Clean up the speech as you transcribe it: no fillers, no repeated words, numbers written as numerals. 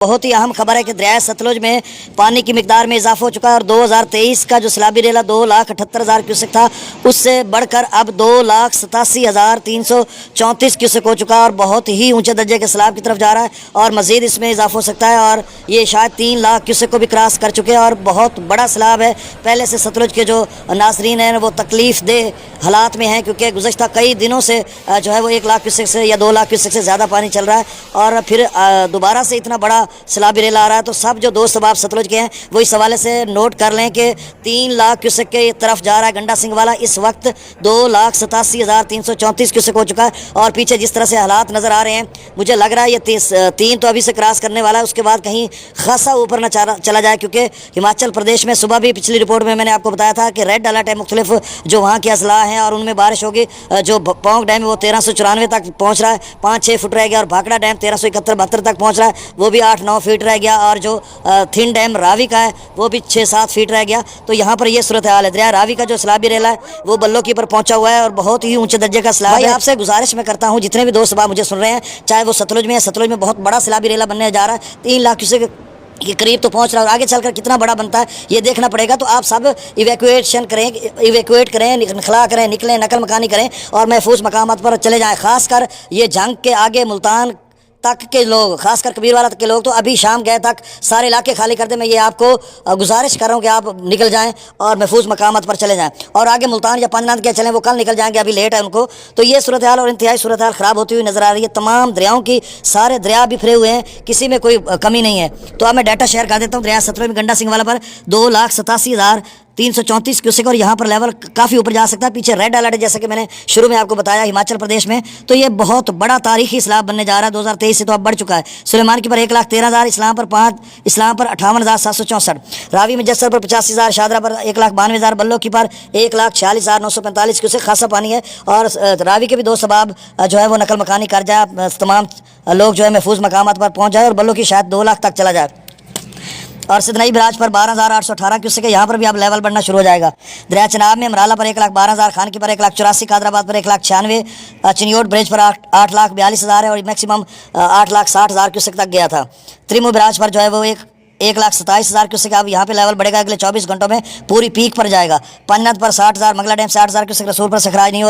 بہت ہی اہم خبر ہے کہ دریائے ستلج میں پانی کی مقدار میں اضافہ ہو چکا ہے اور 2023 کا جو سیلابی ریلا 2,78,000 کیوسک تھا اس سے بڑھ کر اب 2,87,334 کیوسک ہو چکا ہے اور بہت ہی اونچے درجے کے سیلاب کی طرف جا رہا ہے اور مزید اس میں اضافہ ہو سکتا ہے اور یہ شاید 3 لاکھ کیوسک کو بھی کراس کر چکے ہیں اور بہت بڑا سیلاب ہے۔ پہلے سے ستلج کے جو ناظرین ہیں وہ تکلیف دہ حالات میں ہیں کیونکہ گزشتہ کئی دنوں سے جو ہے وہ 1 لاکھ کیوسک سے یا 2 لاکھ کیوسک سے زیادہ پانی چل رہا ہے اور پھر دوبارہ سے اتنا بڑا سیلابی ریلا آ رہا ہے۔ تو سب جو دوست احباب ستلج کے ہیں وہ اس حوالے سے نوٹ کر لیں کہ 3 لاکھ کیوسک کے طرف جا رہا ہے گنڈا سنگھ والا، اس وقت 2,87,334 کیوسک ہو چکا ہے اور پیچھے جس طرح سے حالات نظر آ رہے ہیں مجھے لگ رہا ہے یہ 3 تو ابھی سے کراس کرنے والا ہے، اس کے بعد کہیں خاصا اوپر نہ چلا جائے کیونکہ ہماچل پردیش میں صبح بھی پچھلی رپورٹ میں نے آپ کو بتایا تھا کہ ریڈ الرٹ ہے، مختلف جو وہاں کے اضلاع ہیں اور ان میں بارش ہوگی۔ جو پونک ڈیم ہے وہ 1394 تک پہنچ رہا ہے، 5-6 فٹ رہ گیا اور بھاکڑا ڈیم 1371-72 تک پہنچ رہا ہے، وہ بھی 8-9 فٹ رہ گیا اور جو تھن ڈیم راوی کا ہے وہ بھی 6-7 فٹ رہ گیا۔ تو یہاں پر یہ صورتحال ہے۔ دریا راوی کا جو سیلابی ریلا ہے وہ بلو کی پر پہنچا ہوا ہے اور بہت ہی اونچے درجے کا سیلاب ہے۔ آپ سے گزارش میں کرتا ہوں جتنے بھی دوست صاحب مجھے سن رہے ہیں چاہے وہ ستلج میں ہے، ستلج میں بہت بڑا سیلابی ریلا بننے جا رہا ہے، 3 لاکھ کیوسک کے قریب تو پہنچ رہا ہے اور آگے چل کر کتنا بڑا بنتا ہے یہ دیکھنا پڑے گا۔ تو آپ سب ایویکویٹ کریں، انخلا کریں، نکلیں، نقل مکانی کریں اور محفوظ مقامات پر چلے جائیں۔ خاص کر یہ جنگ کے آگے ملتان تک کے لوگ، خاص کر کبیر والا تک کے لوگ تو ابھی شام گئے تک سارے علاقے خالی کر دیں۔ میں یہ آپ کو گزارش کر رہا ہوں کہ آپ نکل جائیں اور محفوظ مقامات پر چلے جائیں اور آگے ملتان یا پنجناد کے چلیں وہ کل نکل جائیں گے، ابھی لیٹ ہے ان کو۔ تو یہ صورتحال اور انتہائی صورتحال خراب ہوتی ہوئی نظر آ رہی ہے۔ تمام دریاؤں کی سارے دریا بکھرے ہوئے ہیں، کسی میں کوئی کمی نہیں ہے۔ تو اب میں ڈیٹا شیئر کر دیتا ہوں۔ دریا ستلج میں گنڈا سنگھ والا پر 2,87,334 کیوسک اور یہاں پر لیول کافی اوپر جا سکتا ہے۔ پیچھے ریڈ الرٹ ہے جیسا کہ میں نے شروع میں آپ کو بتایا ہماچل پردیش میں۔ تو یہ بہت بڑا تاریخی سیلاب بننے جا رہا ہے، 2023 سے تو اب بڑھ چکا ہے۔ سلیمان کی پر 1,13,000، اسلام پر 5، اسلام پر 58,764، راوی میں جسر پر 85,000، شادرہ پر 1,92,000، بلو کی پر 1,46,945 کیوسک خاصا پانی ہے اور راوی کے بھی دو سباب جو ہے وہ نقل مکانی کر جائے، تمام لوگ جو ہے محفوظ مقامات پر پہنچ جائے اور بلو کی شاید 2 لاکھ تک چلا جائے اور سدنئی براج پر 12,818 کیوسک ہے، یہاں پر بھی اب لیول بڑھنا شروع ہو جائے گا۔ دریا چناب میں امرالا پر 1,12,000، خان کی پر 1,84، قادرآباد پر 1,96، چنیوٹ برج پر 8,42,000 ہے اور میکسیمم 8,60,000 کیوسک تک گیا تھا۔ تریمو براج پر جو ہے وہ 1,27,000 کیوسک، اب یہاں پہ لیول بڑھے گا، اگلے 24 گھنٹوں میں پوری پیک پر جائے گا۔ پنجناد پر 60,000، منگلا ڈیم سے 8,000 کیوسک، رسول پر سکھراج نہیں ہو